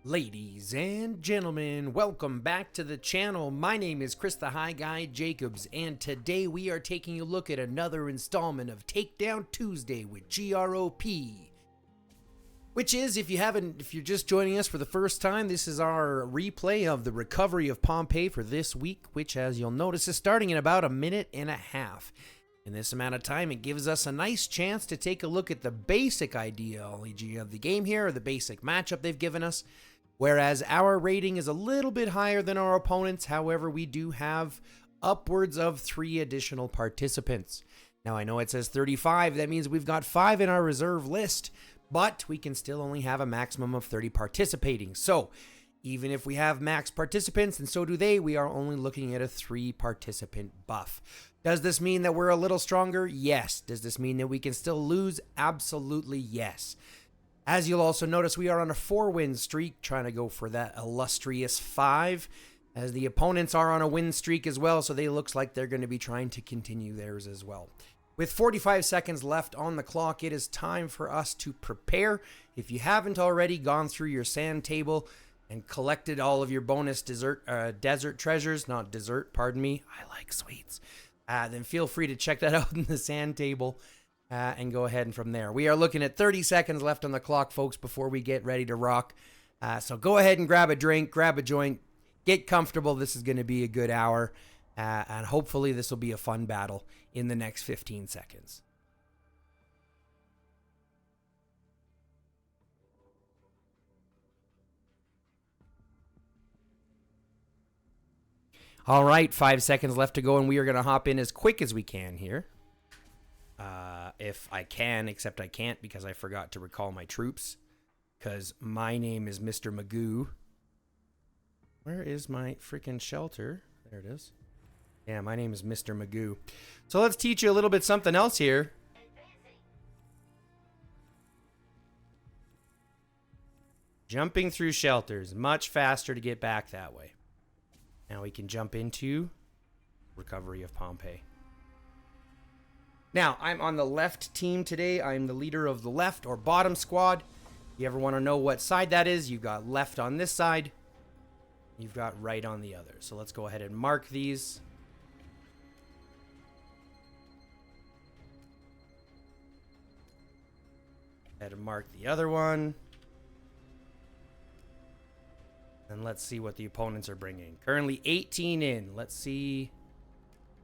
Ladies and gentlemen, welcome back to the channel. My name is Chris the High Guy Jacobs, and today we are taking a look at another installment of Takedown Tuesday with GrOp. Which is, if you're just joining us for the first time, this is our replay of the recovery of Pompeii for this week, which, as you'll notice, is starting in about a minute and a half. In this amount of time, it gives us a nice chance to take a look at the basic ideology of the game here, or the basic matchup they've given us. Whereas our rating is a little bit higher than our opponents, however, we do have upwards of 3 additional participants. Now, I know it says 35, that means we've got 5 in our reserve list, but we can still only have a maximum of 30 participating. So, even if we have max participants, and so do they, we are only looking at a 3-participant buff. Does this mean that we're a little stronger? Yes. Does this mean that we can still lose? Absolutely yes. As you'll also notice, we are on a 4-win streak, trying to go for that illustrious 5, as the opponents are on a win streak as well, so they looks like they're going to be trying to continue theirs as well. With 45 seconds left on the clock, it is time for us to prepare. If you haven't already gone through your sand table and collected all of your bonus desert treasures, not dessert, pardon me, I like sweets, then feel free to check that out in the sand table. And go ahead and from there. We are looking at 30 seconds left on the clock, folks, before we get ready to rock. So go ahead and grab a drink, grab a joint, get comfortable. This is going to be a good hour. And hopefully this will be a fun battle in the next 15 seconds. All right, 5 seconds left to go, and we are going to hop in as quick as we can here. If I can, except I can't because I forgot to recall my troops. Because my name is Mr. Magoo. Where is my freaking shelter? There it is. Yeah, my name is Mr. Magoo. So let's teach you a little bit something else here. Jumping through shelters. Much faster to get back that way. Now we can jump into recovery of Pompeii. Now, I'm on the left team today. I'm the leader of the left or bottom squad. If you ever want to know what side that is, you've got left on this side. You've got right on the other. So let's go ahead and mark these. Ahead and mark the other one. And let's see what the opponents are bringing. Currently 18 in. Let's see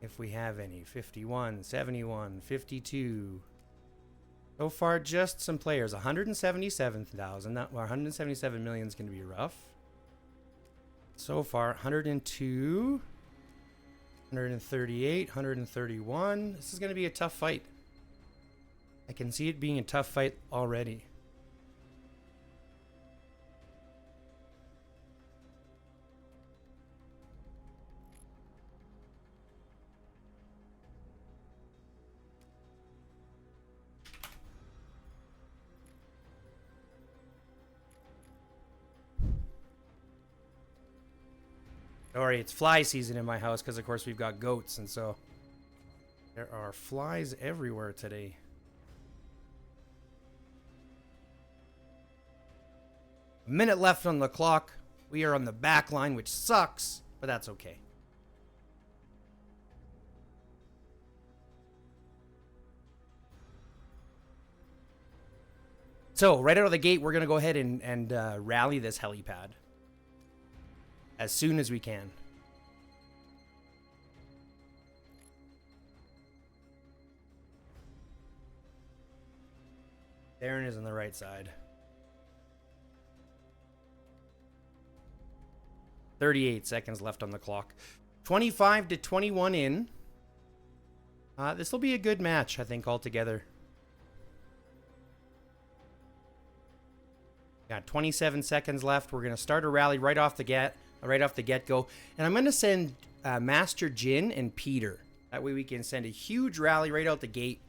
if we have any. 51, 71, 52. So far, just some players. 177,000. 177 million is going to be rough. So far, 102, 138, 131. This is going to be a tough fight. I can see it being a tough fight already. Sorry, it's fly season in my house because, of course, we've got goats, and so there are flies everywhere today. A minute left on the clock. We are on the back line, which sucks, but that's okay. So, right out of the gate, we're going to go ahead and rally this helipad as soon as we can. Darren is on the right side. 38 seconds left on the clock. 25 to 21 in. This will be a good match, I think, altogether. Got 27 seconds left. We're going to start a rally right off the get-go. And I'm going to send Master Jin and Peter. That way we can send a huge rally right out the gate.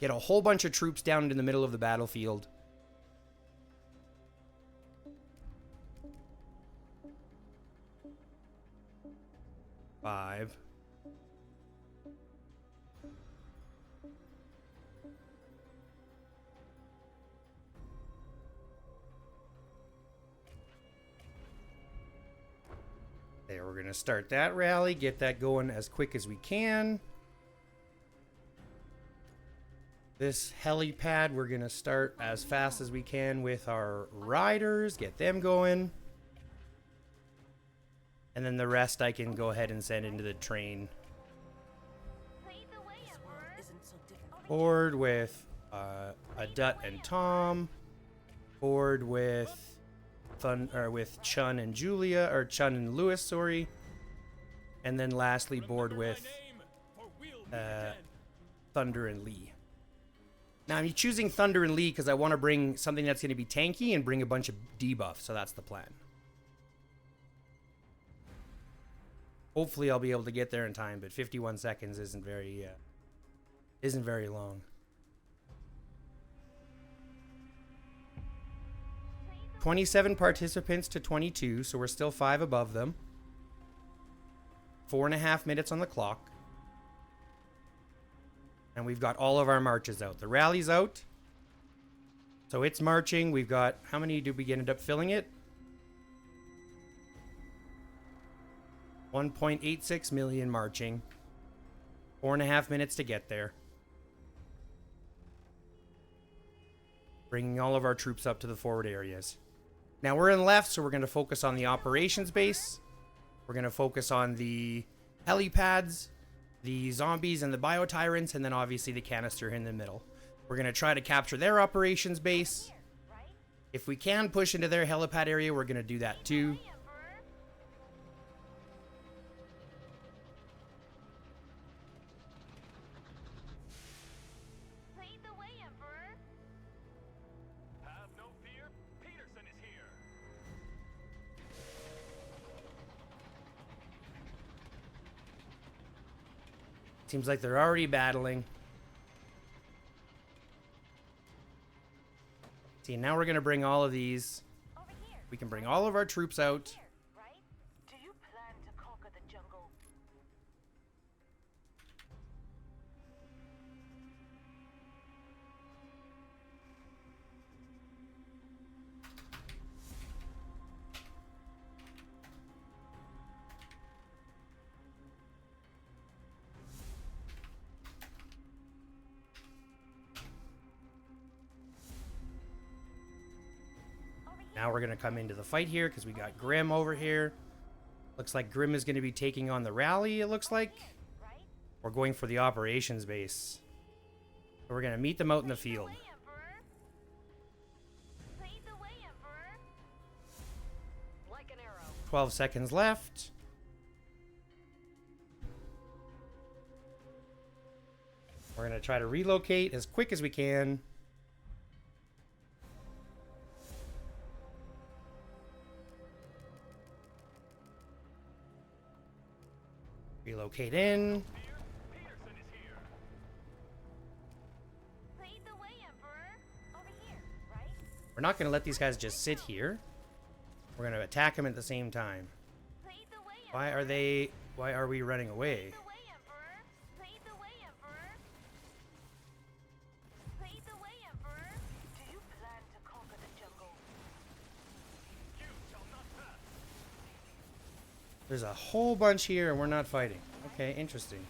Get a whole bunch of troops down into the middle of the battlefield. Five. There, we're going to start that rally, get that going as quick as we can. This helipad, we're going to start as fast as we can with our riders, get them going. And then the rest I can go ahead and send into the train. Board with Adut and Tom. Board with Chun and Julia, or Chun and Lewis, sorry. And then lastly, board with Thunder and Lee. Now I'm choosing Thunder and Lee because I want to bring something that's going to be tanky and bring a bunch of debuffs, so that's the plan. Hopefully I'll be able to get there in time, but 51 seconds isn't very long. 27 participants to 22, so we're still 5 above them. 4.5 minutes on the clock. And we've got all of our marches out. The rally's out. So it's marching. We've got, how many did we end up filling it? 1.86 million marching. 4.5 minutes to get there. Bringing all of our troops up to the forward areas. Now we're in left, so we're going to focus on the operations base. We're going to focus on the helipads, the zombies and the biotyrants, and then obviously the canister in the middle. We're going to try to capture their operations base. If we can push into their helipad area, we're going to do that too. Seems like they're already battling. See, now we're going to bring all of these. We can bring all of our troops out. Do you plan to conquer the jungle? Now we're going to come into the fight here because we got Grim over here. Looks like Grim is going to be taking on the rally, it looks like. We're going for the operations base. So we're going to meet them out in the field. 12 seconds left. We're going to try to relocate as quick as we can. Relocate in. We're not going to let these guys just sit here. We're going to attack them at the same time. Why are we running away? There's a whole bunch here and we're not fighting. Okay, interesting.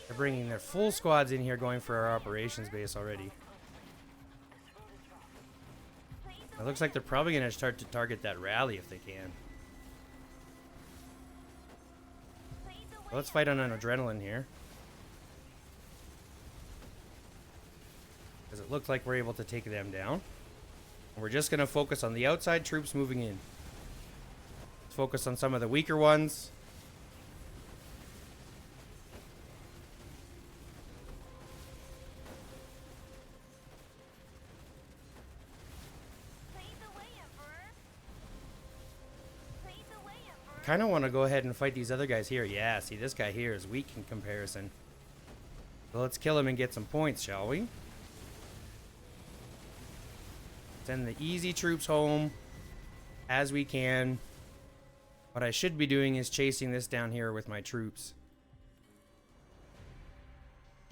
They're bringing their full squads in here going for our operations base already. It looks like they're probably going to start to target that rally if they can. So let's fight on an adrenaline here. Because it looks like we're able to take them down. And we're just going to focus on the outside troops moving in. Let's focus on some of the weaker ones. I kind of want to go ahead and fight these other guys here. Yeah, see, this guy here is weak in comparison. So let's kill him and get some points, shall we? Send the easy troops home as we can. What I should be doing is chasing this down here with my troops.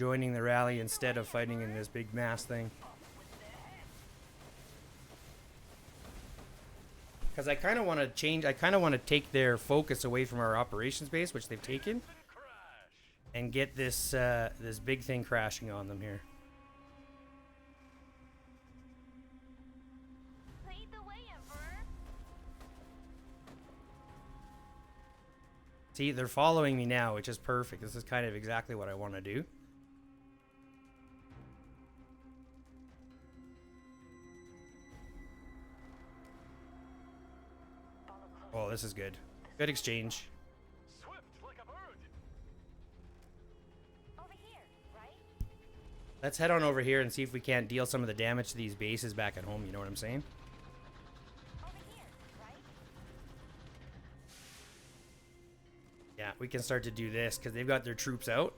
joining the rally instead of fighting in this big mass thing. Because I kind of want to change, I kind of want to take their focus away from our operations base, which they've taken, and get this this big thing crashing on them here. Lead the way, Emperor. See, they're following me now, which is perfect. This is kind of exactly what I want to do. Oh, this is good. Good exchange. Swift like a bird. Over here, right? Let's head on over here and see if we can't deal some of the damage to these bases back at home, you know what I'm saying? Over here, right? Yeah, we can start to do this because they've got their troops out.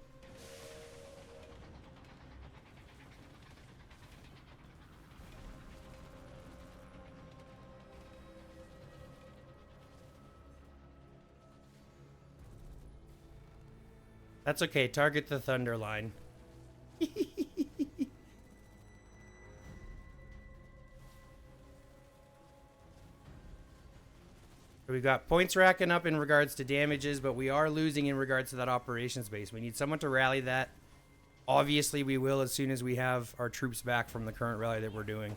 That's okay. Target the thunder line. We've got points racking up in regards to damages, but we are losing in regards to that operations base. We need someone to rally that. Obviously, we will as soon as we have our troops back from the current rally that we're doing.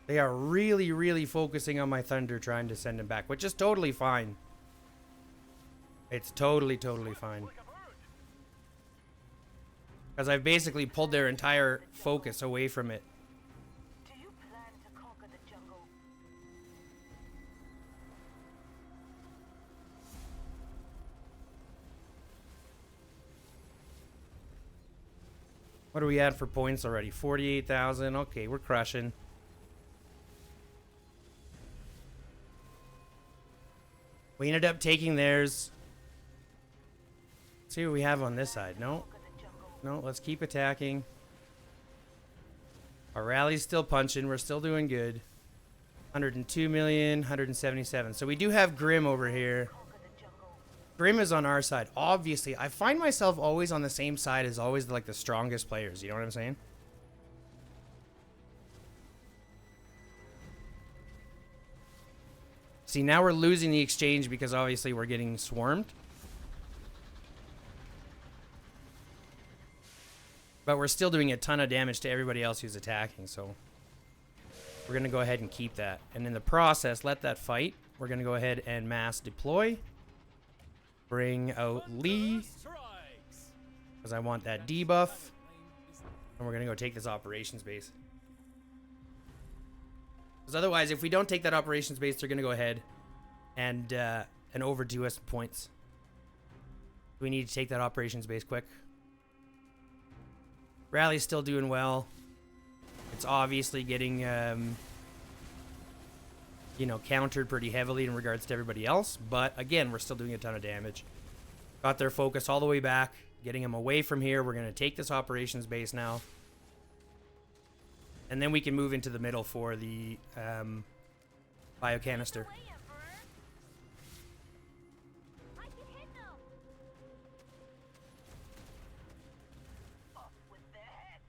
They are really, really focusing on my thunder, trying to send him back, which is totally fine. It's totally fine. Because I've basically pulled their entire focus away from it. Do you plan to conquer the jungle? What are we at for points already? 48,000. Okay, we're crushing. We ended up taking theirs. Let's see what we have on this side. No. Conquer the jungle. No, let's keep attacking. Our rally's still punching. We're still doing good. 102 million, 177. So we do have Grim over here. Conquer the jungle. Grim is on our side. Obviously, I find myself always on the same side as always like the strongest players. You know what I'm saying? See, now we're losing the exchange because obviously we're getting swarmed. But we're still doing a ton of damage to everybody else who's attacking, so we're going to go ahead and keep that. And in the process, let that fight. We're going to go ahead and mass deploy. Bring out Lee, because I want that debuff. And we're going to go take this operations base. Because otherwise, if we don't take that operations base, they're going to go ahead and overdo us points. We need to take that operations base quick. Rally's still doing well. It's obviously getting, you know, countered pretty heavily in regards to everybody else. But again, we're still doing a ton of damage. Got their focus all the way back, getting them away from here. We're going to take this operations base now. And then we can move into the middle for the biocanister. Way, Emperor. I can hit them. Up with their heads.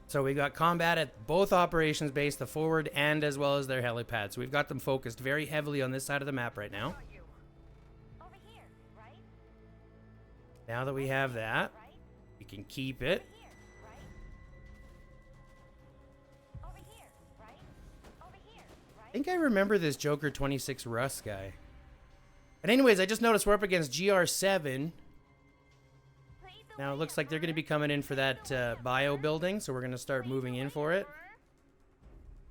So we got combat at both operations base, the forward and as well as their helipad. So we've got them focused very heavily on this side of the map right now. Are you? Over here, right? Now that we have that, Right? we can keep it. Here, right? Over here, right? Over here, I right? think I remember this Joker 26 Russ guy. But anyways, I just noticed we're up against GR7. Lead the Now it way, looks like they're going to Emperor. be coming in for that bio building, so we're going to start moving in for it.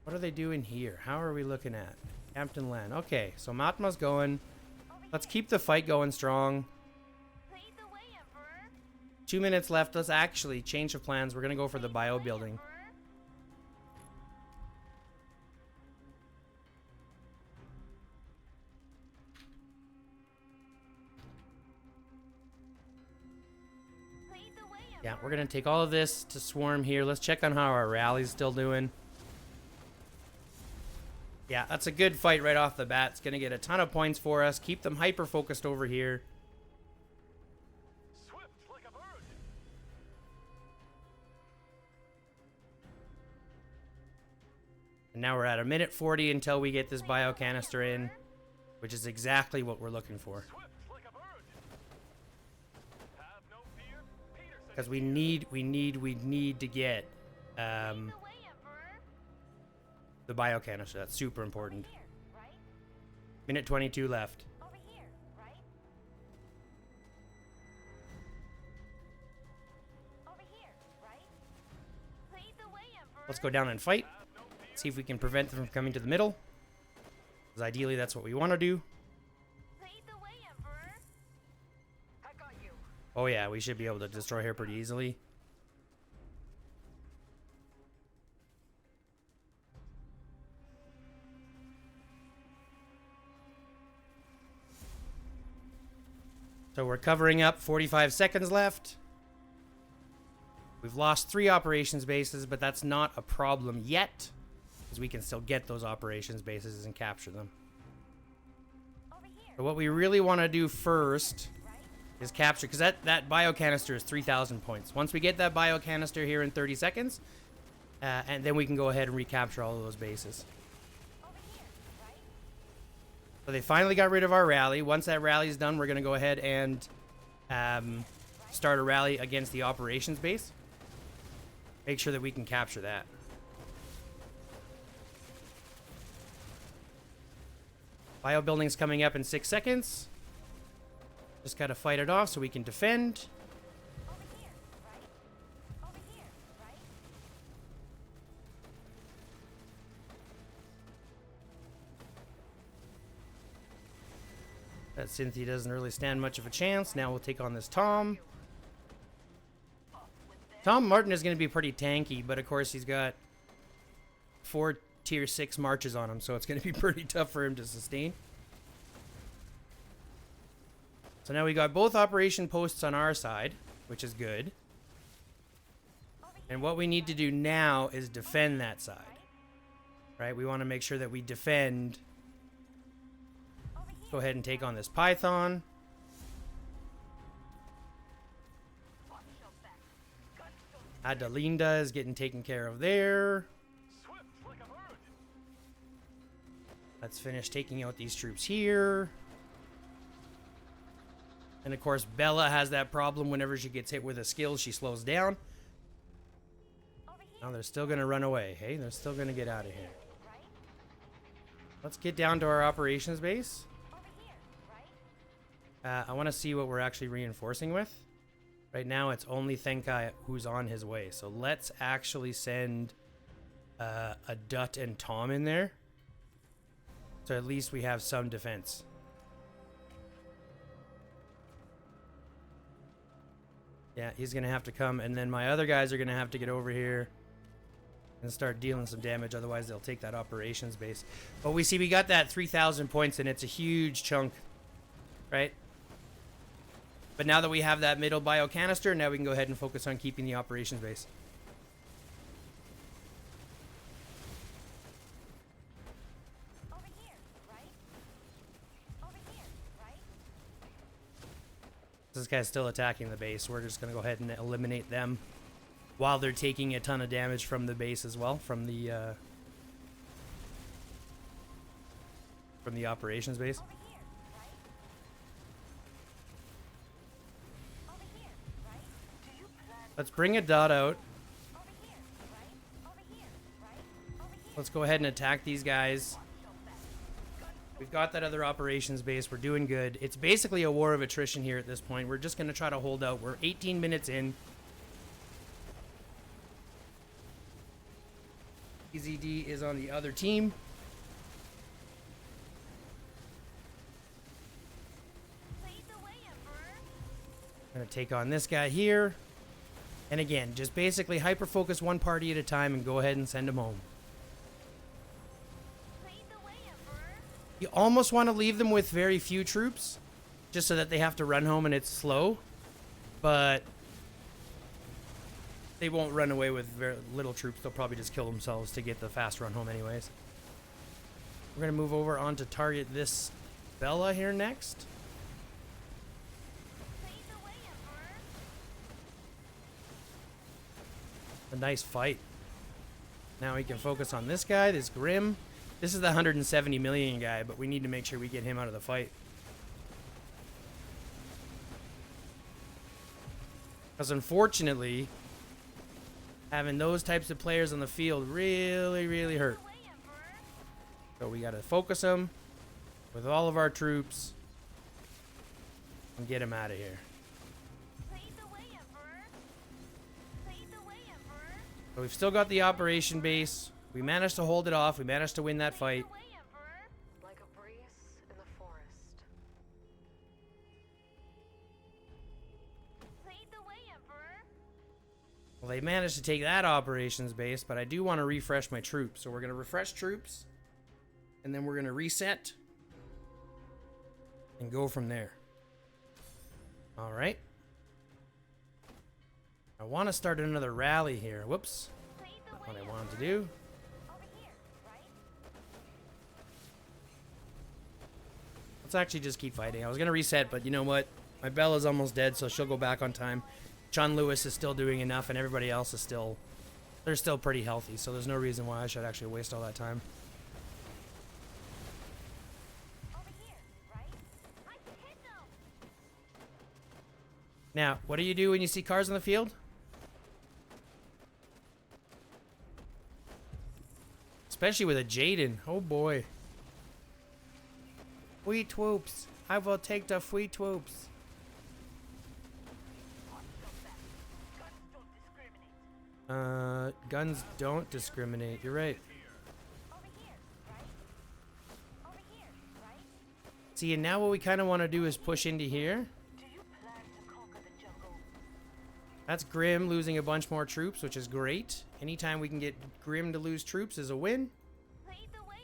What are they doing here? How are we looking at? Hampton Land. Okay, so Matma's going. Let's keep the fight going strong. Lead the way, Emperor. 2 minutes left. Let's actually change of plans. We're going to go for the bio building. Lead the way, Yeah, we're going to take all of this to swarm here. Let's check on how our rally's still doing. Yeah, that's a good fight right off the bat. It's going to get a ton of points for us. Keep them hyper-focused over here. Swift like a bird. And now we're at a minute 40 until we get this bio canister in, which is exactly what we're looking for. Swift like a bird. Have no fear. Peterson. Because we need to get The way, Emperor. the bio canister. That's super important. Here, right? Minute 22 left. Over here, right? Over here, right? Lead the way, Emperor. Let's go down and fight. See if we can prevent them from coming to the middle. Because ideally that's what we want to do. Lead the way, Emperor. I got you. Oh yeah, we should be able to destroy her pretty easily. So we're covering up, 45 seconds left. We've lost 3 operations bases, but that's not a problem yet, because we can still get those operations bases and capture them. Over here, But what we really want to do first right? is capture, because that bio canister is 3,000 points. Once we get that bio canister here in 30 seconds, and then we can go ahead and recapture all of those bases. Over here, right? So they finally got rid of our rally. Once that rally is done, we're going to go ahead and start a rally against the operations base. Make sure that we can capture that. Bio building's coming up in 6 seconds. Just got to fight it off so we can defend. Over here, right? Over here, right? That Cynthia doesn't really stand much of a chance. Now we'll take on this Tom. Tom Martin is going to be pretty tanky, but of course he's got 4 tier 6 marches on him, so it's going to be pretty tough for him to sustain. So now we got both operation posts on our side, which is good. And what we need to do now is defend that side. Right? We want to make sure that we defend. Go ahead and take on this Python. Adelinda is getting taken care of there. Swift like a bird. Let's finish taking out these troops here. And of course, Bella has that problem whenever she gets hit with a skill, she slows down. Now they're still going to run away. Hey, they're still going to get out of here. Let's get down to our operations base. Over here, right? I want to see what we're actually reinforcing with. Right now, it's only Thenkai who's on his way. So let's actually send a Dutt and Tom in there. So at least we have some defense. Yeah, he's going to have to come. And then my other guys are going to have to get over here and start dealing some damage. Otherwise, they'll take that operations base. But we see we got that 3,000 points, and it's a huge chunk, right? But now that we have that middle bio canister, now we can go ahead and focus on keeping the operations base. Over here, right? Over here, right? This guy's still attacking the base. We're just going to go ahead and eliminate them while they're taking a ton of damage from the base as well, from the operations base. Over here, right? Over here, right? Do you plan Let's bring a Dot out. over here, right? Over here, right? Over here. Let's go ahead and attack these guys. We've got that other operations base. We're doing good. It's basically a war of attrition here at this point. We're just going to try to hold out. We're 18 minutes in. EZD is on the other team. Lead the way, Emperor. I'm going to take on this guy here. And again, just basically hyper-focus one party at a time and go ahead and send them home. Lead the way, Emperor. You almost want to leave them with very few troops, just so that they have to run home and it's slow. But they won't run away with very little troops. They'll probably just kill themselves to get the fast run home anyways. We're going to move over on to target this Bella here next. Lead the way, Emperor. A nice fight. Now we can focus on this guy, this Grim. This is the 170 million guy, but we need to make sure we get him out of the fight. Because unfortunately, having those types of players on the field really, really hurt. Way, Emperor. So we got to focus them with all of our troops and get him out of here. Lead the way, Emperor. Lead the way, Emperor. So we've still got the operation base. We managed to hold it off. We managed to win that fight. Lead the way, Emperor. Like a breeze in the forest. Lead the way, Emperor. Well, they managed to take that operations base, but I do want to refresh my troops. So we're going to refresh troops, and then we're going to reset and go from there. All right. I want to start another rally here. Whoops. Lead the Not way, what I Emperor. wanted to do. Over here, right? Let's actually just keep fighting. I was going to reset, but you know what? My Bella's almost dead, so she'll go back on time. John Lewis is still doing enough, and everybody else is still... They're still pretty healthy, so there's no reason why I should actually waste all that time. Over here, right? I can hit them. Now, what do you do when you see cars in the field? Especially with a Jaden. Oh boy. Wheat whoops. I will take the wheat whoops. Guns don't discriminate. You're right. Over here, right? Over here, right? See, and now what we kind of want to do is push into here. Do you plan to conquer the jungle? That's Grim losing a bunch more troops, which is great. Anytime we can get Grim to lose troops is a win. Lead the way,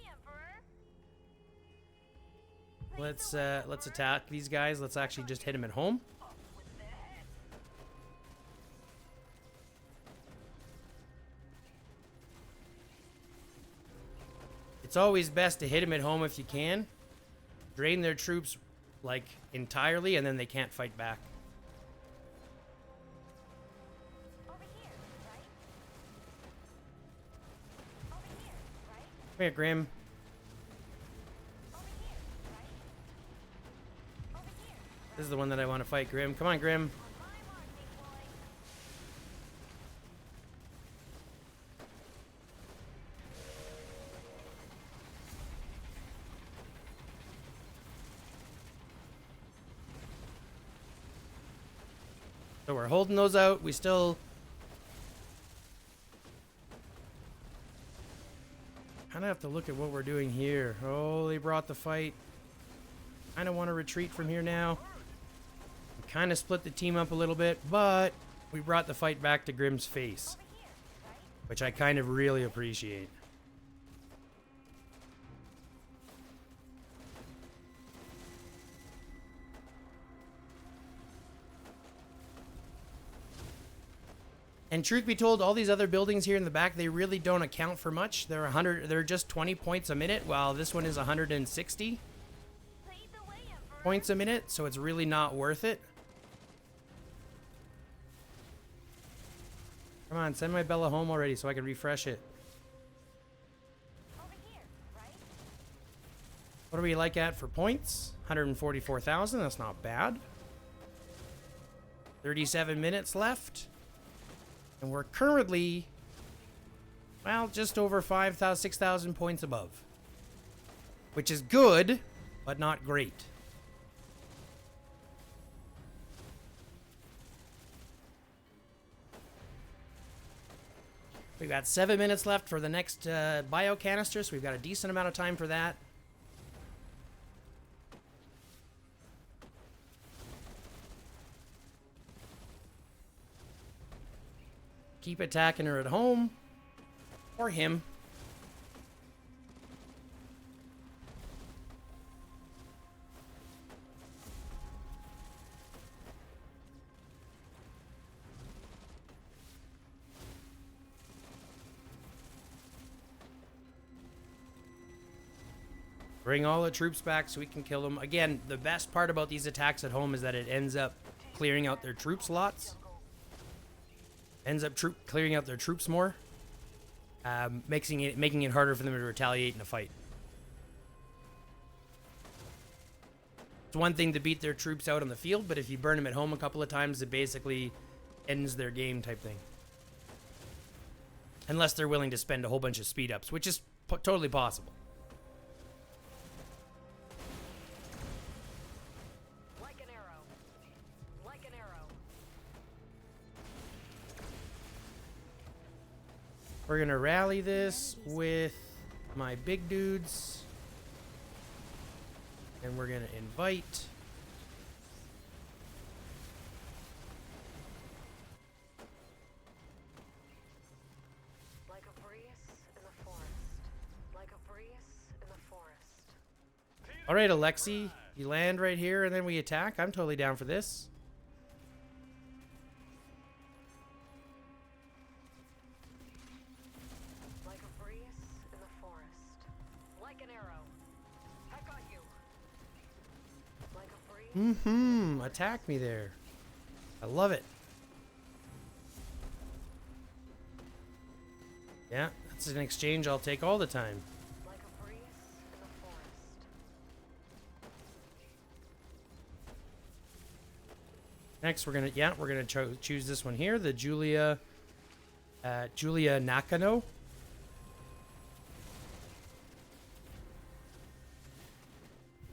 Emperor. Let's attack these guys. Let's actually just hit them at home. It's always best to hit them at home if you can. Drain their troops like entirely, and then they can't fight back. Over here, right? Over here, right? Come here, Grim. Over here, right? Over here, This is the one that I want to fight, Grim. Come on, Grim. on my mark, big boy. So we're holding those out. We still kind of have to look at what we're doing here. Oh, they brought the fight. Kind of want to retreat from here now. We kind of split the team up a little bit, but we brought the fight back to Grim's face, Over here, right? which I kind of really appreciate. And truth be told, all these other buildings here in the back, they really don't account for much. They're 100. They're just 20 points a minute, while this one is 160 Lead the way, Emperor. points a minute. So it's really not worth it. Come on, send my Bella home already so I can refresh it. Over here, right? What are we like at for points? 144,000. That's not bad. 37 minutes left. And we're currently, well, just over 5,000, 6,000 points above. Which is good, but not great. We've got 7 minutes left for the next bio canister, so we've got a decent amount of time for that. Keep attacking her at home. Or him. Bring all the troops back so we can kill them. Again, the best part about these attacks at home is that it ends up clearing out their troop slots. Ends up clearing out their troops more. Making it harder for them to retaliate in a fight. It's one thing to beat their troops out on the field, but if you burn them at home a couple of times, it basically ends their game type thing. Unless they're willing to spend a whole bunch of speed ups, which is totally possible. Like an arrow. Like an arrow. We're gonna rally this with my big dudes. And we're gonna invite. Like a breeze in the forest. Like a breeze in the forest. All right, Alexi, you land right here and then we attack. I'm totally down for this. Like a breeze in the forest. Like an arrow. I got you. Like a breeze. Mm-hmm. Attack me there. I love it. Yeah, that's an exchange I'll take all the time. Like a breeze in the forest. Next, we're gonna choose this one here, the Julia Nakano.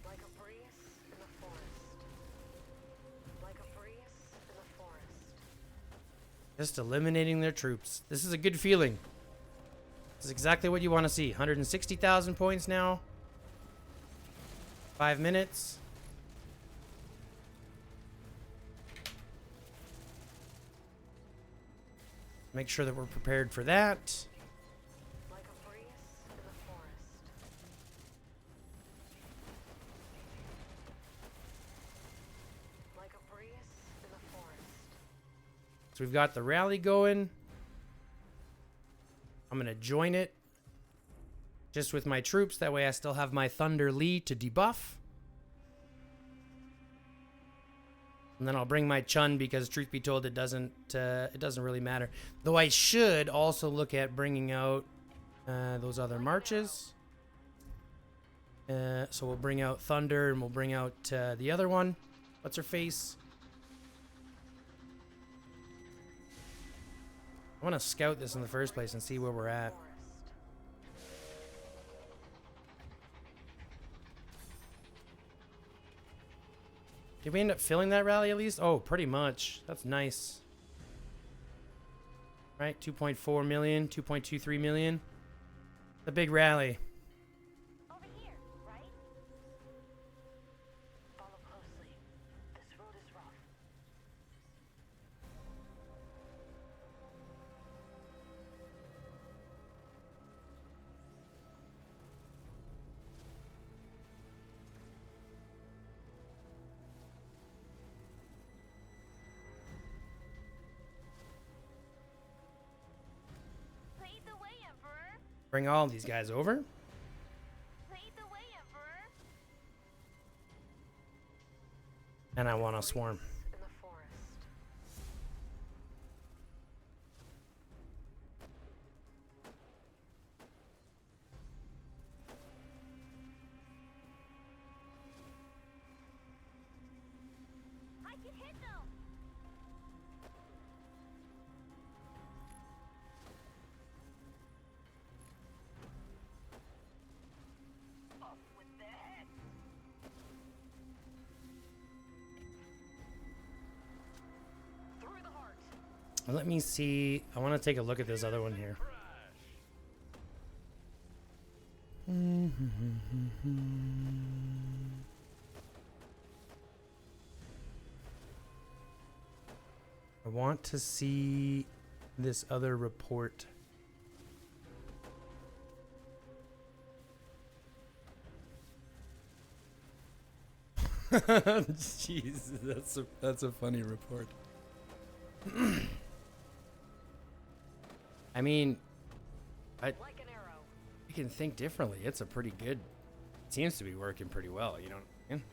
Like a breeze in the forest. Like a breeze in the forest. Just eliminating their troops. This is a good feeling. This is exactly what you want to see. 160,000 points now. 5 minutes. Make sure that we're prepared for that. Like a breeze in the forest. Like a breeze in the forest. So we've got the rally going. I'm going to join it just with my troops. That way I still have my Thunder Lee to debuff. And then I'll bring my Chun because, truth be told, it doesn't really matter. Though I should also look at bringing out those other marches. So we'll bring out Thunder and we'll bring out the other one. What's her face? I want to scout this in the first place and see where we're at. Did we end up filling that rally at least? Oh, pretty much. That's nice. Right, 2.4 million, 2.23 million. The big rally. Over here, right? Follow closely. This road is rough. Lead the way, Emperor. Bring all these guys over. Lead the way, Emperor. And I want to swarm. In the forest. I can hit them. Off with their heads. Through the heart. Let me see. I want to take a look at this other one here. I want to see this other report. Jeez, that's a funny report. I mean, Like an arrow. you can think differently. It's a pretty good Seems to be working pretty well, you know what I mean?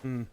Hmm.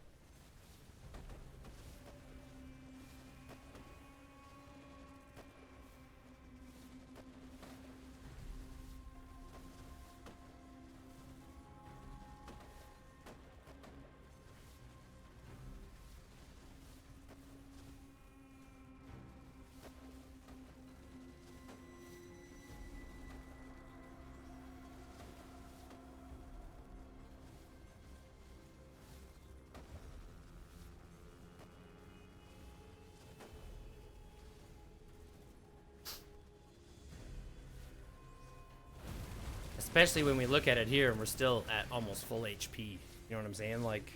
Especially when we look at it here and we're still at almost full HP. You know what I'm saying? Like,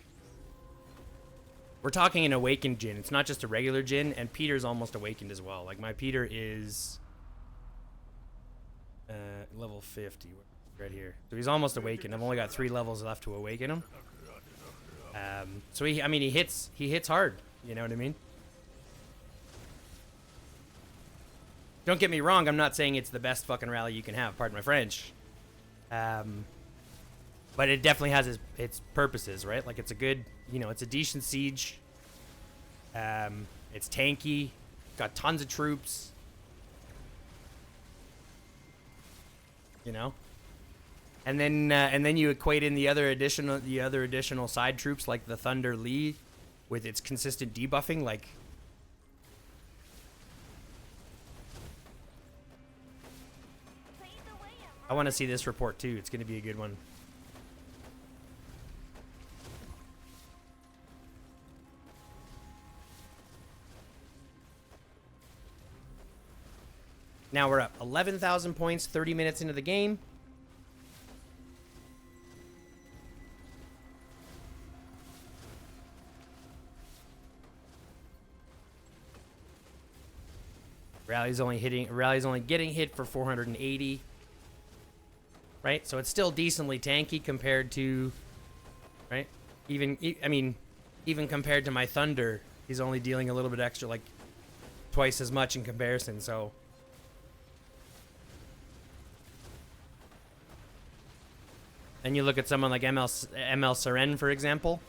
we're talking an awakened Jin. It's not just a regular Jin, and Peter's almost awakened as well. Like, my Peter is level 50 right here. So he's almost awakened. I've only got 3 levels left to awaken him. So he hits hard. You know what I mean? Don't get me wrong. I'm not saying it's the best fucking rally you can have. Pardon my French. But it definitely has its purposes, right? Like, it's a good, you know, it's a decent siege. It's tanky, got tons of troops. You know, and then you equate in the other additional side troops like the Thunder Lee, with its consistent debuffing, like. I want to see this report too. It's going to be a good one. Now we're up 11,000 points, 30 minutes into the game. Rally's only getting hit for 480. Right? So it's still decently tanky compared to, right? Even compared to my Thunder, he's only dealing a little bit extra, like twice as much in comparison, so. And you look at someone like ML Seren, for example,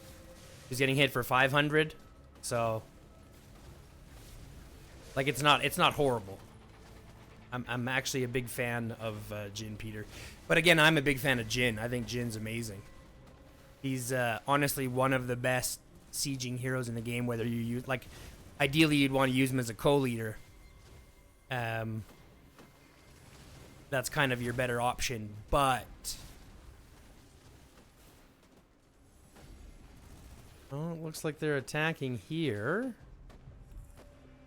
who's getting hit for 500, so. Like, it's not horrible. I'm actually a big fan of Jin Peter. But again, I'm a big fan of Jin. I think Jin's amazing. He's honestly one of the best sieging heroes in the game, whether you use, like, ideally you'd want to use him as a co-leader. That's kind of your better option, but... Oh, it looks like they're attacking here.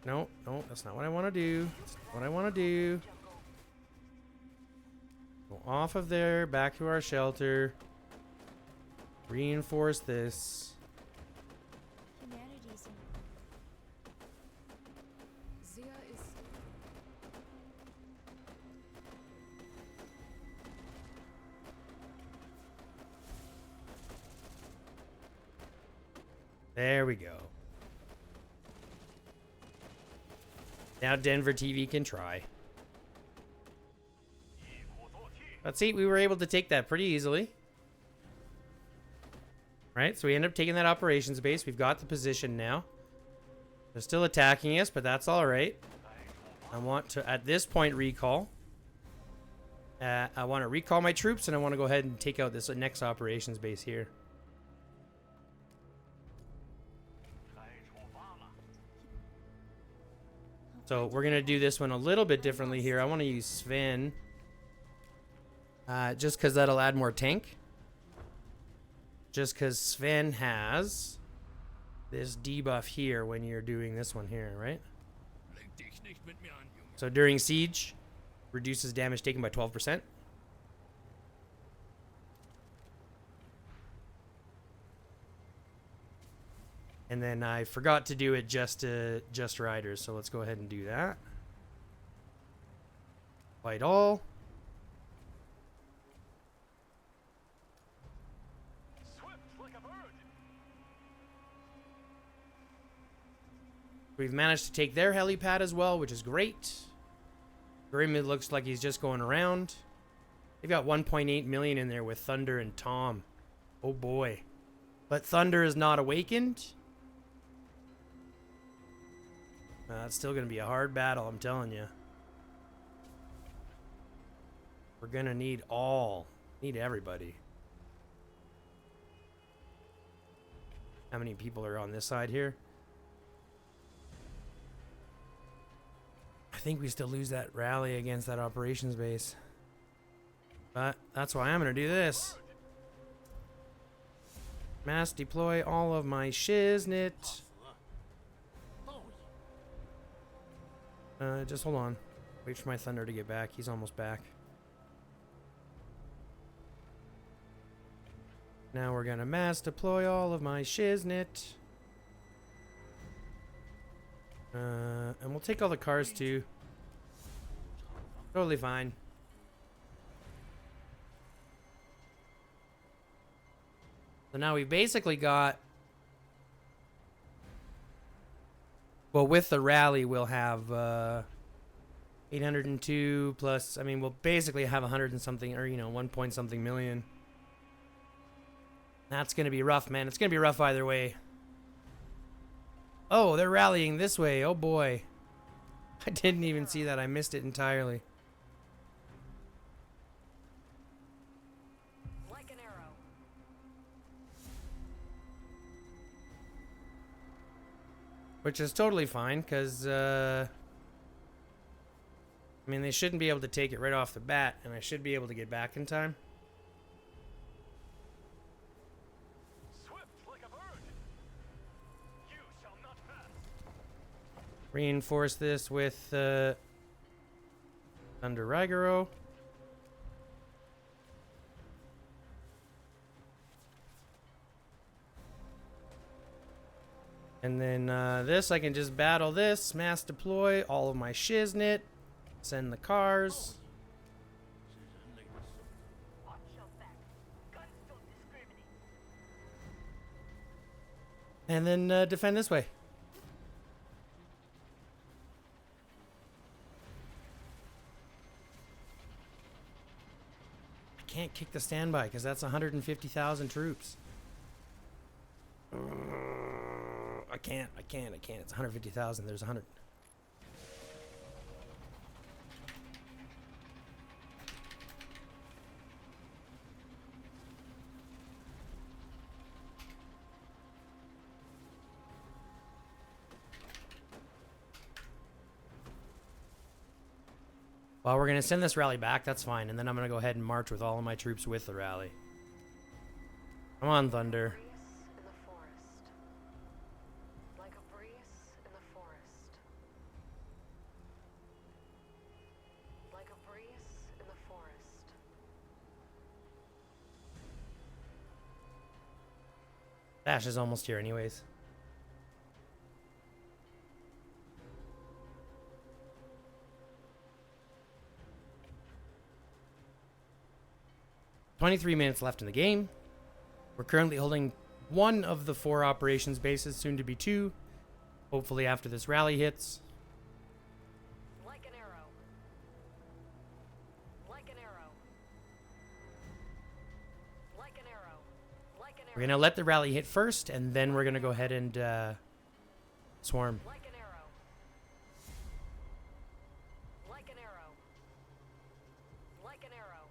No, that's not what I want to do. That's not what I want to do. Go off of there, back to our shelter. Reinforce this. There we go. Now Denver TV can try. Let's see, we were able to take that pretty easily. Right, so we end up taking that operations base. We've got the position now. They're still attacking us, but that's all right. I want to, at this point, recall. I want to recall my troops, and I want to go ahead and take out this next operations base here. So we're going to do this one a little bit differently here. I want to use Sven. Just because that'll add more tank. Just because Sven has this debuff here when you're doing this one here, right? So during siege, reduces damage taken by 12%. And then I forgot to do it just riders, so let's go ahead and do that. Fight all. Swift like a bird. We've managed to take their helipad as well, which is great. Grim, it looks like he's just going around. They've got 1.8 million in there with Thunder and Tom. Oh boy. But Thunder is not awakened. It's still going to be a hard battle, I'm telling you. We're going to need everybody. How many people are on this side here? I think we still lose that rally against that operations base. But that's why I'm going to do this. Mass deploy all of my shiznit. Just hold on. Wait for my Thunder to get back. He's almost back. Now we're gonna mass deploy all of my shiznit. And we'll take all the cars too. Totally fine. So now we've basically got... Well, with the rally, we'll have 802 plus... I mean, we'll basically have 100 and something, or, 1 point something million. That's going to be rough, man. It's going to be rough either way. Oh, they're rallying this way. Oh, boy. I didn't even see that. I missed it entirely. Like an arrow. Which is totally fine, because, I mean, they shouldn't be able to take it right off the bat, and I should be able to get back in time. Swift like a bird. You shall not pass. Reinforce this with, Thunder Rigoro. And then this, I can just battle this, mass deploy all of my shiznit, send the cars. Watch your back. Guns don't discriminate. And then defend this way. I can't kick the standby because that's 150,000 troops. I can't. It's 150,000. There's 100. Well, we're going to send this rally back. That's fine. And then I'm going to go ahead and march with all of my troops with the rally. Come on, Thunder. In the forest. Like a breeze in the forest. Like a breeze in the forest. Dash is almost here anyways. "23 minutes left in the game. We're currently holding one of the 4 operations bases, soon to be 2. Hopefully after this rally hits. Like an arrow. Like an arrow. Like an arrow. Like an arrow. We're going to let the rally hit first, and then we're going to go ahead and swarm. Like an arrow. Like an arrow. Like an arrow.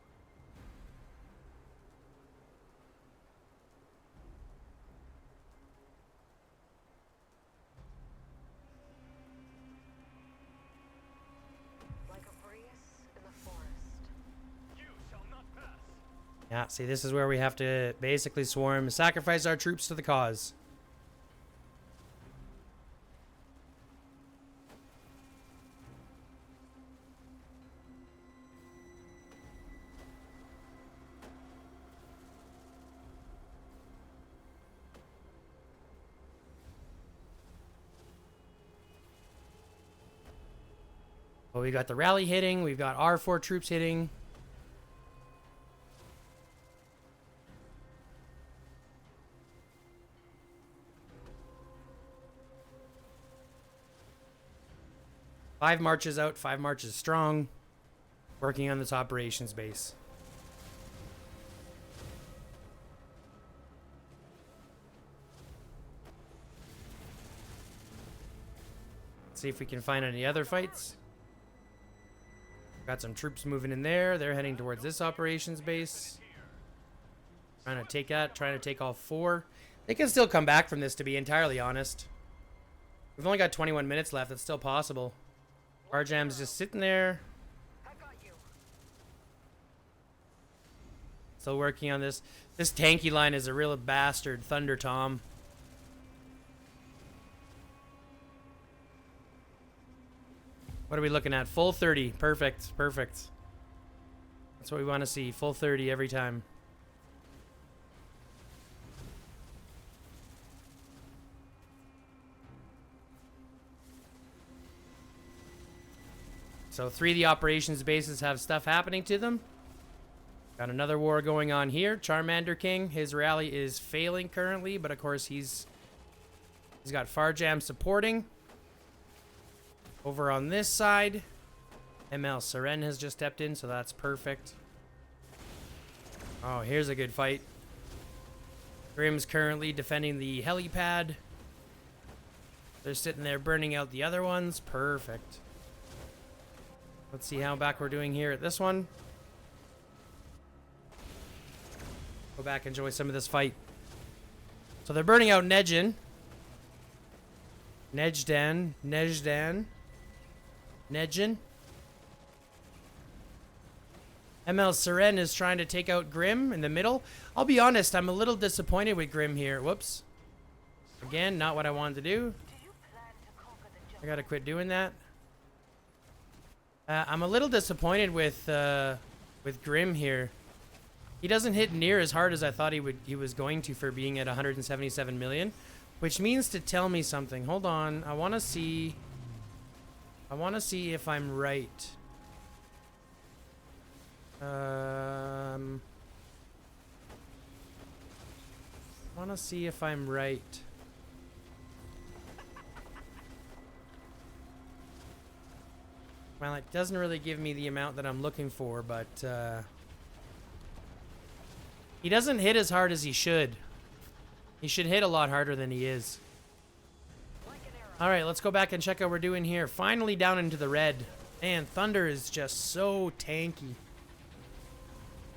Like a breeze in the forest. You shall not pass. Yeah, see, this is where we have to basically swarm, sacrifice our troops to the cause. Well, we got the rally hitting. We've got our 4 troops hitting. Five marches out, 5 marches strong. Working on this operations base. See if we can find any other fights. Got some troops moving in there. They're heading towards this operations base. Trying to take that, trying to take all 4. They can still come back from this, to be entirely honest. We've only got 21 minutes left. It's still possible. Arjam's just sitting there. I got you. Still working on this. This tanky line is a real bastard. Thunder Tom. What are we looking at? Full 30. Perfect. Perfect. That's what we want to see. Full 30 every time. So 3 of the operations bases have stuff happening to them. Got another war going on here. Charmander King. His rally is failing currently, but of course he's got Farjam supporting. Over on this side, ML Seren has just stepped in, so that's perfect. Oh, here's a good fight. Grim's currently defending the helipad. They're sitting there burning out the other ones. Perfect. Let's see how back we're doing here at this one. Go back, enjoy some of this fight. So they're burning out Nejin. Nejdan. Nejin. ML Seren is trying to take out Grim in the middle. I'll be honest, I'm a little disappointed with Grim here. Whoops. Again, not what I wanted to do. I gotta quit doing that. I'm a little disappointed with Grim here. He doesn't hit near as hard as I thought he was going to for being at 177 million, which means to tell me something. Hold on, I want to see if I'm right. I want to see if I'm right. Well, it doesn't really give me the amount that I'm looking for, but he doesn't hit as hard as he should. He should hit a lot harder than he is. All right, let's go back and check how we're doing here. Finally down into the red. Man, Thunder is just so tanky.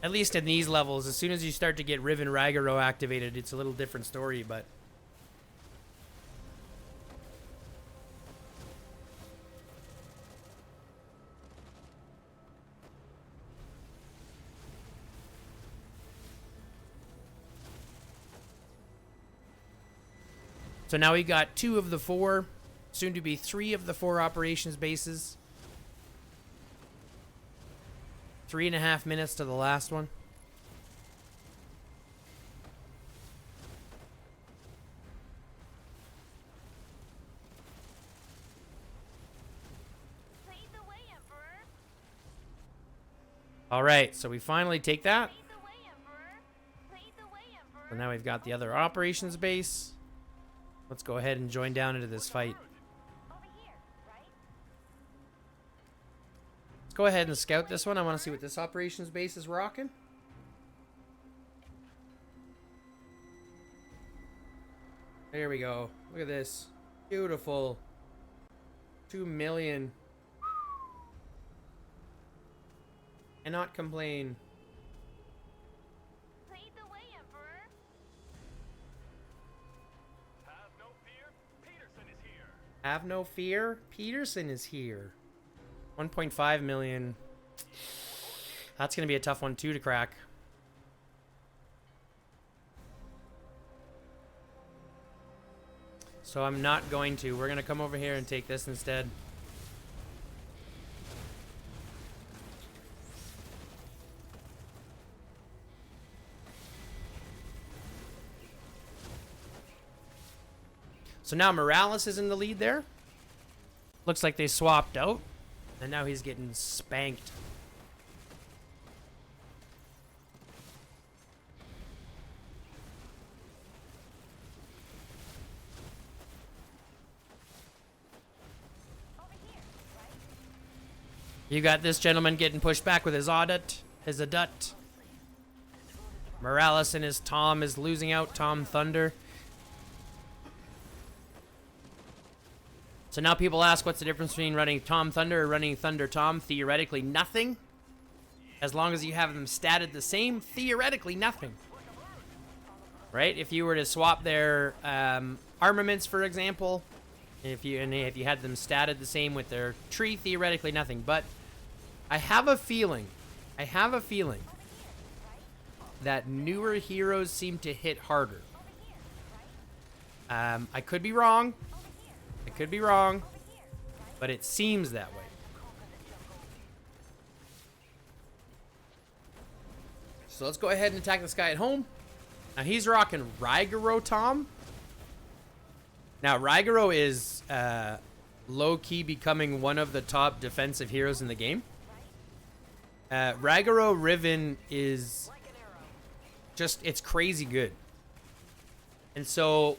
At least in these levels. As soon as you start to get Riven Ragaro activated, it's a little different story, but... So now we got 2 of the 4, soon to be 3 of the 4 operations bases. 3.5 minutes to the last one. Lead the way, Emperor. All right, so we finally take that. Lead the way, Emperor. Lead the way, Emperor. So now we've got the other operations base. Let's go ahead and join down into this fight. Over here, right? Let's go ahead and scout this one. I want to see what this operations base is rocking. There we go. Look at this. Beautiful. 2 million. Cannot complain. Lead the way, Emperor. Have no fear, Peterson is here. Have no fear. Peterson is here. 1.5 million. That's going to be a tough one, too, to crack. So I'm not going to. We're going to come over here and take this instead. So now Morales is in the lead there. Looks like they swapped out. And now he's getting spanked. You got this gentleman getting pushed back with his audit, his adut. Morales and his Tom is losing out. Tom Thunder. So now people ask, what's the difference between running Tom Thunder or running Thunder Tom? Theoretically, nothing. As long as you have them statted the same, theoretically, nothing. Right? If you were to swap their armaments, for example, if you had them statted the same with their tree, theoretically, nothing. But I have a feeling that newer heroes seem to hit harder. I could be wrong. But it seems that way. So let's go ahead and attack this guy at home. Now he's rocking Raigoro Tom. Now Raigoro is low-key becoming one of the top defensive heroes in the game. Raigoro Riven is just, it's crazy good. And so,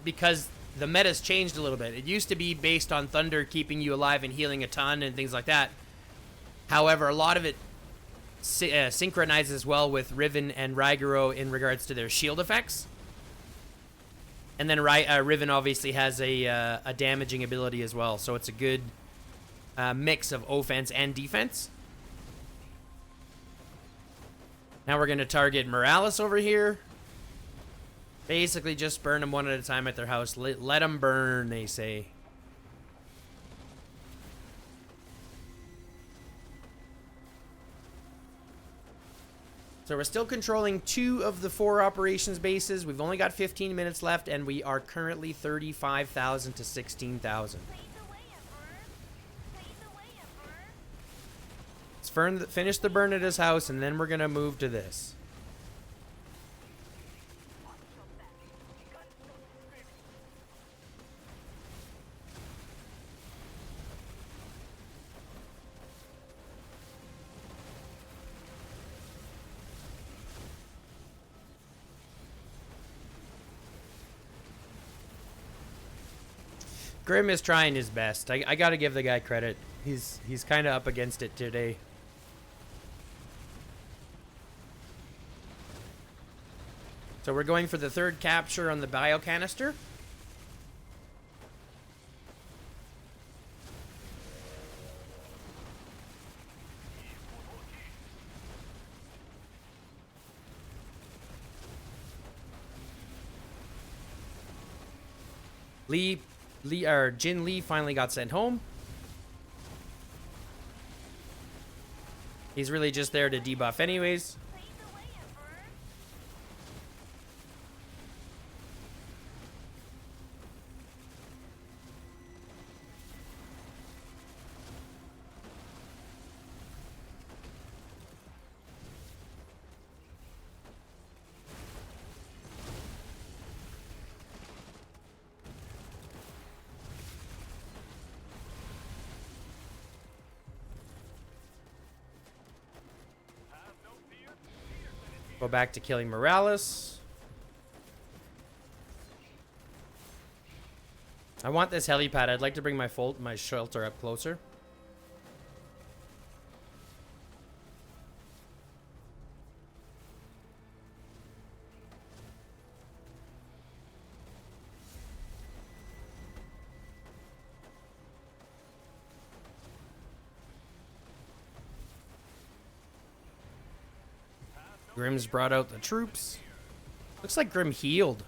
because the meta's changed a little bit. It used to be based on Thunder keeping you alive and healing a ton and things like that. However, a lot of it synchronizes well with Riven and Raigoro in regards to their shield effects. And then Riven obviously has a damaging ability as well. So it's a good mix of offense and defense. Now we're going to target Morales over here. Basically, just burn them one at a time at their house. Let them burn, they say. So we're still controlling 2 of the 4 operations bases. We've only got 15 minutes left, and we are currently 35,000 to 16,000. Let's finish the burn at his house, and then we're going to move to this. Grim is trying his best. I gotta give the guy credit. He's kind of up against it today. So we're going for the 3rd capture on the bio canister. Jin Lee finally got sent home. He's really just there to debuff anyways. Go back to killing Morales. I want this helipad. I'd like to bring my shelter up closer. Grim's brought out the troops. Looks like Grim healed.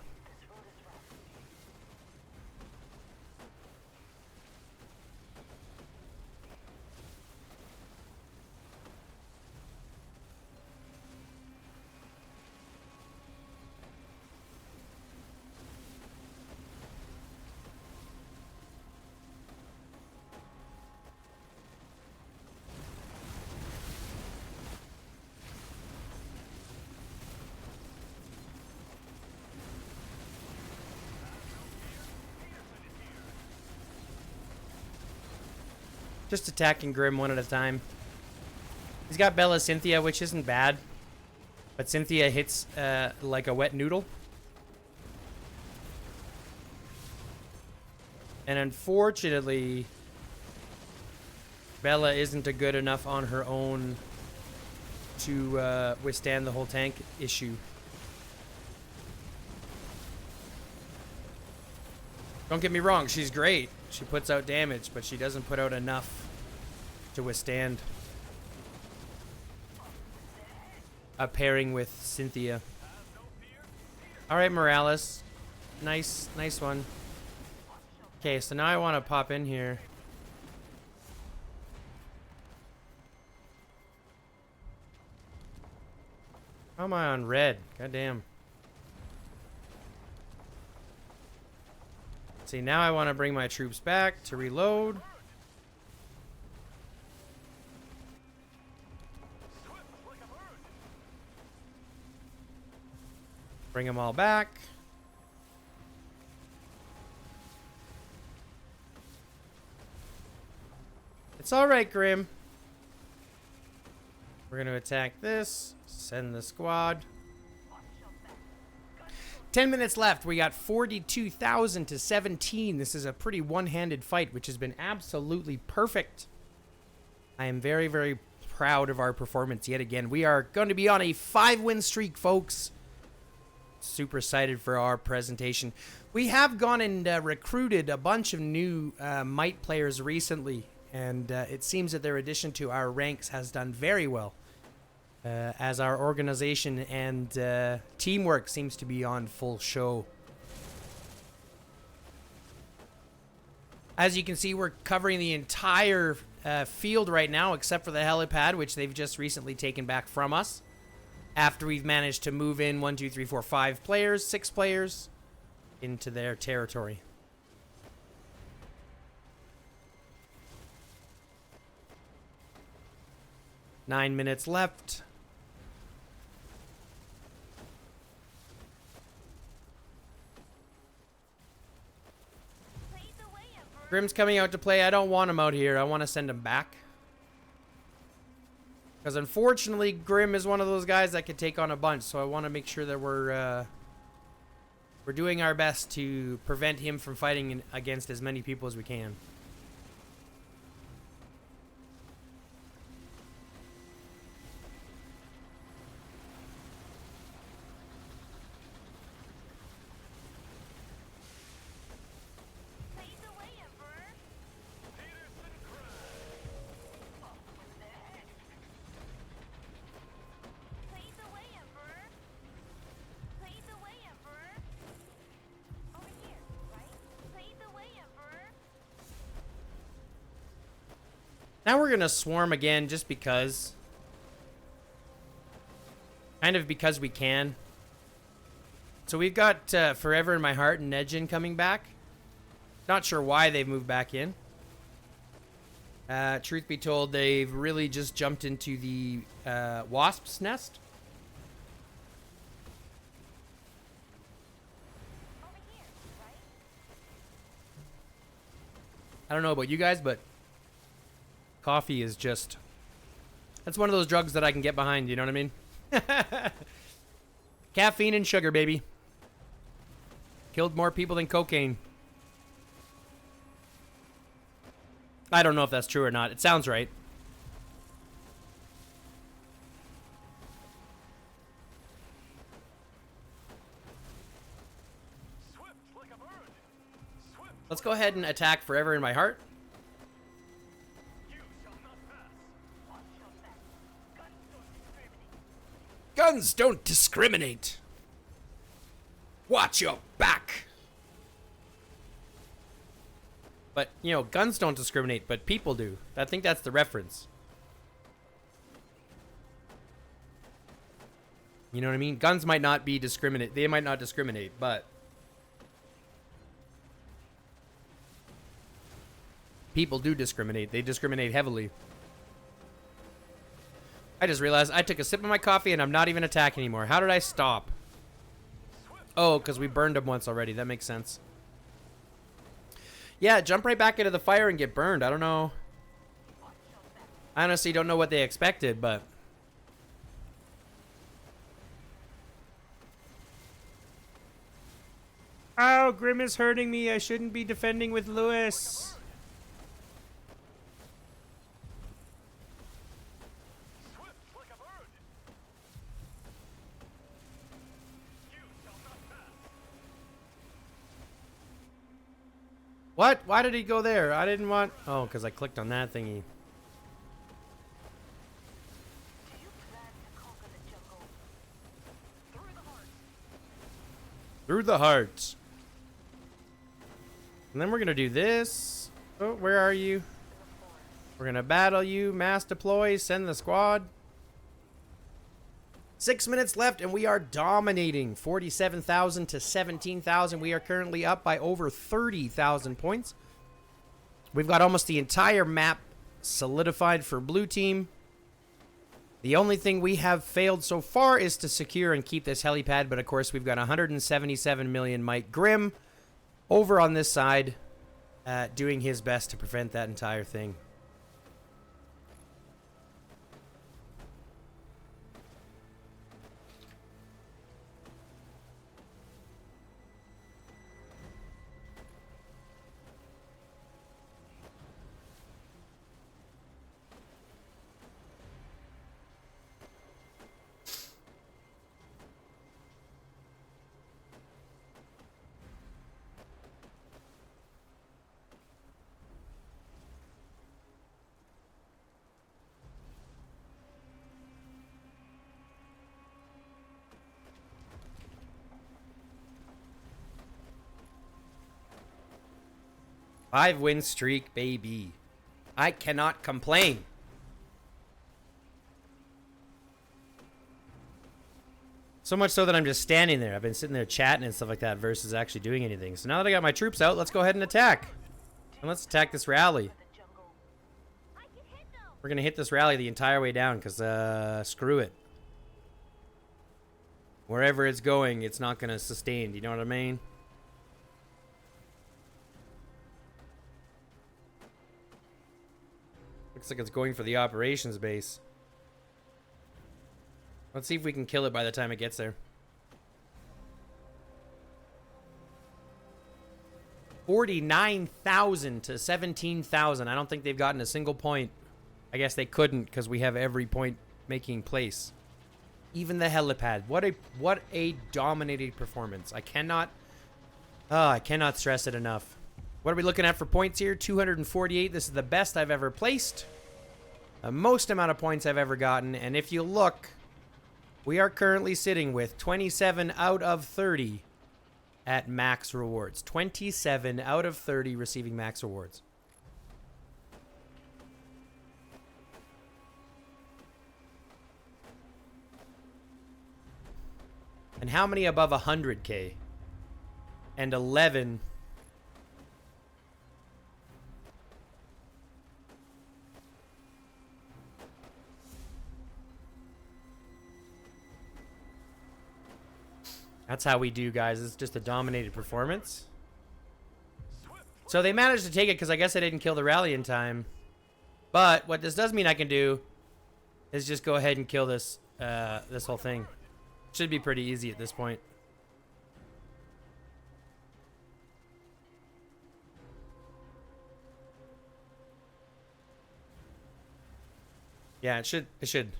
Just attacking Grim one at a time. He's got Bella Cynthia, which isn't bad. But Cynthia hits like a wet noodle. And unfortunately, Bella isn't a good enough on her own to withstand the whole tank issue. Don't get me wrong, she's great. She puts out damage, but she doesn't put out enough to withstand a pairing with Cynthia. Alright, Morales. Nice one. Okay, so now I want to pop in here. How am I on red? Goddamn. See, now I want to bring my troops back to reload. Bring them all back. It's alright, Grim. We're going to attack this. Send the squad. 10 minutes left. We got 42,000 to 17. This is a pretty one-handed fight, which has been absolutely perfect. I am very, very proud of our performance yet again. We are going to be on a 5-win streak, folks. Super excited for our presentation. We have gone and recruited a bunch of new Might players recently, and it seems that their addition to our ranks has done very well. As our organization and teamwork seems to be on full show. As you can see, we're covering the entire field right now, except for the helipad, which they've just recently taken back from us. After we've managed to move in 1, 2, 3, 4, 5 players, 6 players into their territory. Nine minutes left. Grim's coming out to play. I don't want him out here. I want to send him back. Because unfortunately, Grim is one of those guys that could take on a bunch. So I want to make sure that we're doing our best to prevent him from fighting against as many people as we can. Now we're going to swarm again just because. Kind of because we can. So we've got Forever in My Heart and Nedjin coming back. Not sure why they've moved back in. Truth be told, they've really just jumped into the wasp's nest. I don't know about you guys, but coffee is just... That's one of those drugs that I can get behind, you know what I mean? Caffeine and sugar, baby. Killed more people than cocaine. I don't know if that's true or not. It sounds right. Let's go ahead and attack Forever in My Heart. Guns don't discriminate. Watch your back. But, you know, guns don't discriminate, but people do. I think that's the reference. You know what I mean? Guns might not be discriminate. They might not discriminate, but people do discriminate. They discriminate heavily. I just realized I took a sip of my coffee and I'm not even attacking anymore. How did I stop? Oh, because we burned him once already. That makes sense. Yeah, jump right back into the fire and get burned. I don't know. I honestly don't know what they expected, but... Oh, Grim is hurting me. I shouldn't be defending with Lewis. Swift like a bird. You shall not pass. What? Why did he go there? I didn't want... Oh, because I clicked on that thingy. Do you plan to conquer the jungle? Through the heart. Through the heart. And then we're going to do this. Oh, where are you? We're going to battle you. Mass deploy. Send the squad. 6 minutes left, and we are dominating. 47,000 to 17,000. We are currently up by over 30,000 points. We've got almost the entire map solidified for blue team. The only thing we have failed so far is to secure and keep this helipad, but of course we've got 177 million Mike Grimm over on this side, doing his best to prevent that entire thing. Five-win streak, baby. I cannot complain. So much so that I'm just standing there. I've been sitting there chatting and stuff like that versus actually doing anything. So now that I got my troops out, let's go ahead and attack. And let's attack this rally. The jungle. I can hit them. We're going to hit this rally the entire way down because, screw it. Wherever it's going, it's not going to sustain. You know what I mean? Looks like it's going for the operations base. Let's see if we can kill it by the time it gets there. 49,000 to 17,000. I don't think they've gotten a single point. I guess they couldn't because we have every point making place. Even the helipad. What a dominating performance. I cannot stress it enough. What are we looking at for points here? 248. This is the best I've ever placed. The most amount of points I've ever gotten. And if you look, we are currently sitting with 27 out of 30 at max rewards. 27 out of 30 receiving max rewards. And how many above 100K? And 11... That's how we do, guys. It's just a dominated performance. So they managed to take it because I guess I didn't kill the rally in time. But what this does mean I can do is just go ahead and kill this this whole thing. Should be pretty easy at this point. Yeah, it should. It should.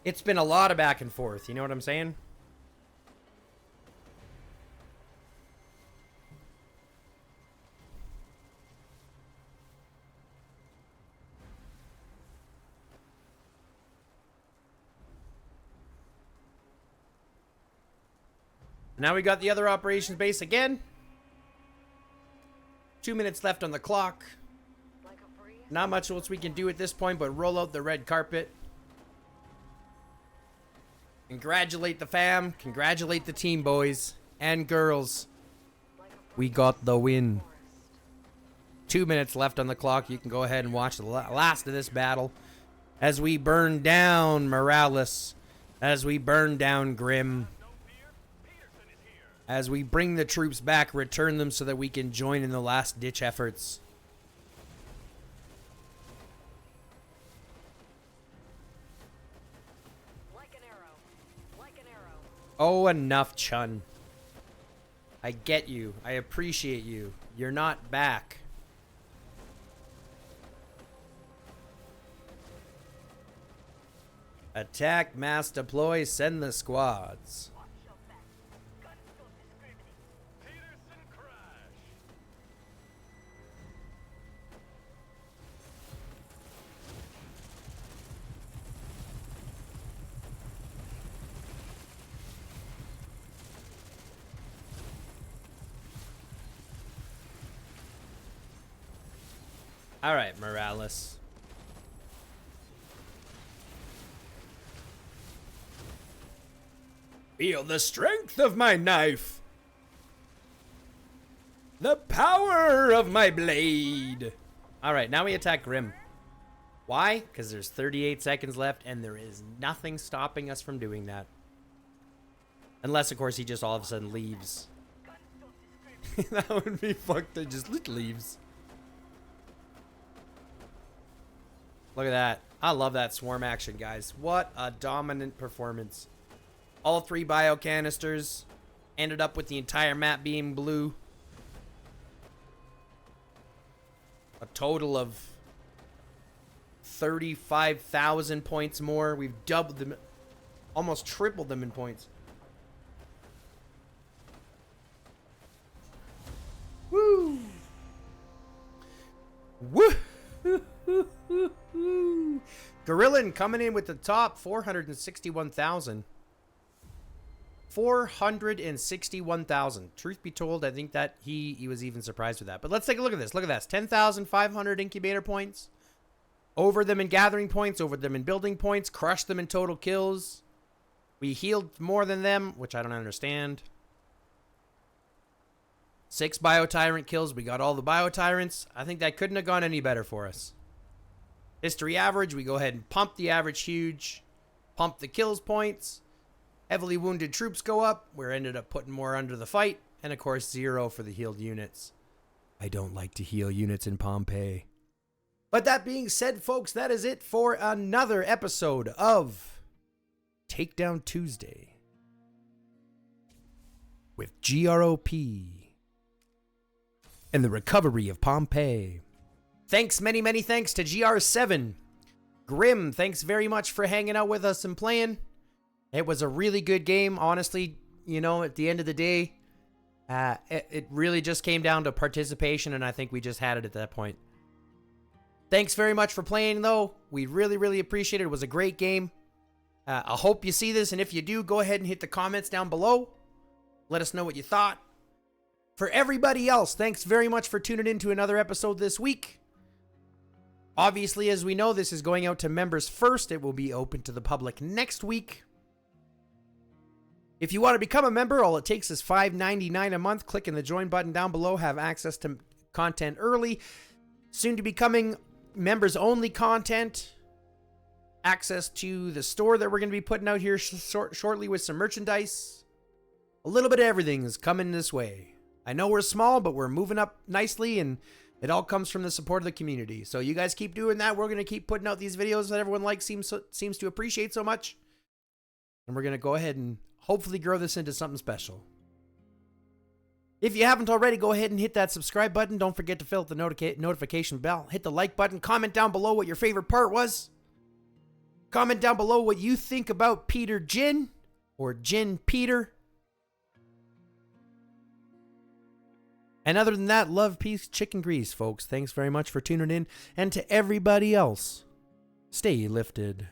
It's been a lot of back and forth, you know what I'm saying? Now we got the other operations base again. 2 minutes left on the clock. Like a breeze. Not much else we can do at this point but roll out the red carpet. Congratulate the fam. Congratulate the team, boys and girls. Like a We got the win. forest. 2 minutes left on the clock. You can go ahead and watch the last of this battle as we burn down Morales, as we burn down Grim, as we bring the troops back, return them so that we can join in the last ditch efforts. Like an arrow. Like an arrow. Oh, enough, Chun. I get you. I appreciate you. You're not back. Attack, mass deploy, send the squads. Watch your back. Guns don't discriminate. Peterson crash. All right, Morales. Feel the strength of my knife. The power of my blade. All right, now we attack Grim. Why? Because there's 38 seconds left, and there is nothing stopping us from doing that. Unless, of course, he just all of a sudden leaves. Guns don't discriminate. That would be fucked. It just leaves. Look at that. I love that swarm action, guys. What a dominant performance. All 3 bio canisters ended up with the entire map being blue. A total of 35,000 points more. We've doubled them, almost tripled them in points. Woo! Woo! Gorillan coming in with the top 461,000. 461,000. Truth be told, I think that he was even surprised with that. But let's take a look at this. Look at this. 10,500 incubator points. Over them in gathering points, over them in building points, crushed them in total kills. We healed more than them, which I don't understand. 6 bio-tyrant kills. We got all the bio-tyrants. I think that couldn't have gone any better for us. History average, we go ahead and pump the average huge. Pump the kills points. Heavily wounded troops go up. We're ended up putting more under the fight. And of course, 0 for the healed units. I don't like to heal units in Pompeii. But that being said, folks, that is it for another episode of Takedown Tuesday with GrOp and the recovery of Pompeii. Thanks, many, many thanks to GR7. Grim, thanks very much for hanging out with us and playing. It was a really good game, honestly. You know, at the end of the day, it really just came down to participation, and I think we just had it at that point. Thanks very much for playing, though. We really, really appreciate it. It was a great game. I hope you see this, and if you do, go ahead and hit the comments down below. Let us know what you thought. For everybody else, thanks very much for tuning in to another episode this week. Obviously, as we know, this is going out to members first. It will be open to the public next week. If you want to become a member, all it takes is $5.99 a month. Clicking the join button down below, have access to content early. Soon to be coming members only content. Access to the store that we're going to be putting out here shortly with some merchandise. A little bit of everything is coming this way. I know we're small, but we're moving up nicely, and it all comes from the support of the community. So you guys keep doing that. We're going to keep putting out these videos that everyone likes, seems to appreciate so much. And we're going to go ahead and hopefully grow this into something special. If you haven't already, go ahead and hit that subscribe button. Don't forget to fill out the notification bell. Hit the like button. Comment down below what your favorite part was. Comment down below what you think about Peter Jin or Jin Peter. And other than that, love, peace, chicken grease, folks. Thanks very much for tuning in. And to everybody else, stay lifted.